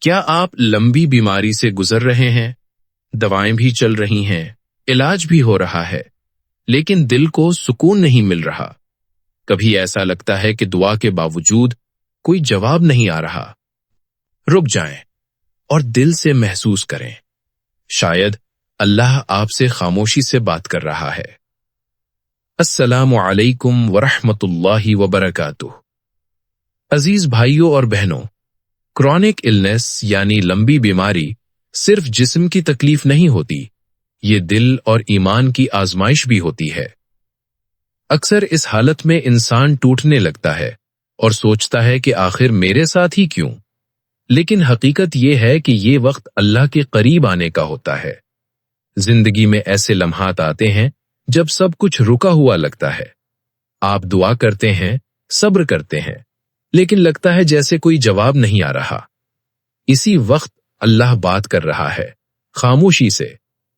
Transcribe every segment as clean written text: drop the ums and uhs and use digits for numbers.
کیا آپ لمبی بیماری سے گزر رہے ہیں؟ دوائیں بھی چل رہی ہیں، علاج بھی ہو رہا ہے، لیکن دل کو سکون نہیں مل رہا۔ کبھی ایسا لگتا ہے کہ دعا کے باوجود کوئی جواب نہیں آ رہا۔ رک جائیں اور دل سے محسوس کریں، شاید اللہ آپ سے خاموشی سے بات کر رہا ہے۔ السلام علیکم ورحمۃ اللہ وبرکاتہ۔ عزیز بھائیوں اور بہنوں، کرونک النس یعنی لمبی بیماری صرف جسم کی تکلیف نہیں ہوتی، یہ دل اور ایمان کی آزمائش بھی ہوتی ہے۔ اکثر اس حالت میں انسان ٹوٹنے لگتا ہے اور سوچتا ہے کہ آخر میرے ساتھ ہی کیوں؟ لیکن حقیقت یہ ہے کہ یہ وقت اللہ کے قریب آنے کا ہوتا ہے۔ زندگی میں ایسے لمحات آتے ہیں جب سب کچھ رکا ہوا لگتا ہے۔ آپ دعا کرتے ہیں، صبر کرتے ہیں، لیکن لگتا ہے جیسے کوئی جواب نہیں آ رہا۔ اسی وقت اللہ بات کر رہا ہے، خاموشی سے،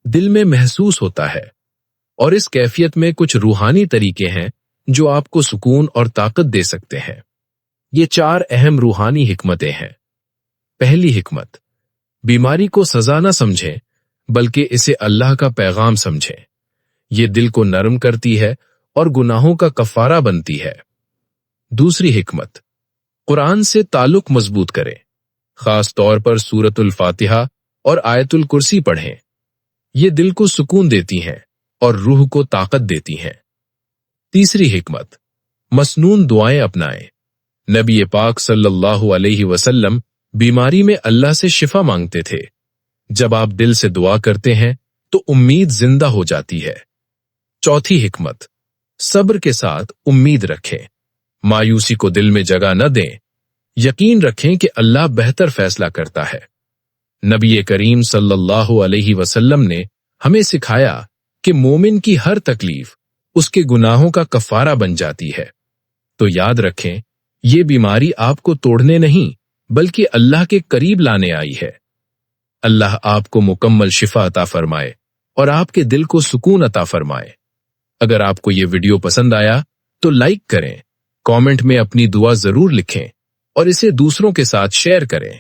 دل میں محسوس ہوتا ہے۔ اور اس کیفیت میں کچھ روحانی طریقے ہیں جو آپ کو سکون اور طاقت دے سکتے ہیں۔ یہ 4 اہم روحانی حکمتیں ہیں۔ پہلی حکمت، بیماری کو سزا نہ سمجھیں بلکہ اسے اللہ کا پیغام سمجھیں۔ یہ دل کو نرم کرتی ہے اور گناہوں کا کفارہ بنتی ہے۔ دوسری حکمت، قرآن سے تعلق مضبوط کریں، خاص طور پر سورۃ الفاتحہ اور آیت الکرسی پڑھیں۔ یہ دل کو سکون دیتی ہیں اور روح کو طاقت دیتی ہیں۔ تیسری حکمت، مسنون دعائیں اپنائیں۔ نبی پاک صلی اللہ علیہ وسلم بیماری میں اللہ سے شفا مانگتے تھے۔ جب آپ دل سے دعا کرتے ہیں تو امید زندہ ہو جاتی ہے۔ چوتھی حکمت، صبر کے ساتھ امید رکھیں، مایوسی کو دل میں جگہ نہ دیں، یقین رکھیں کہ اللہ بہتر فیصلہ کرتا ہے۔ نبی کریم صلی اللہ علیہ وسلم نے ہمیں سکھایا کہ مومن کی ہر تکلیف اس کے گناہوں کا کفارہ بن جاتی ہے۔ تو یاد رکھیں، یہ بیماری آپ کو توڑنے نہیں بلکہ اللہ کے قریب لانے آئی ہے۔ اللہ آپ کو مکمل شفا عطا فرمائے اور آپ کے دل کو سکون عطا فرمائے۔ اگر آپ کو یہ ویڈیو پسند آیا تو لائک کریں، کامنٹ میں اپنی دعا ضرور لکھیں اور اسے دوسروں کے ساتھ شیئر کریں۔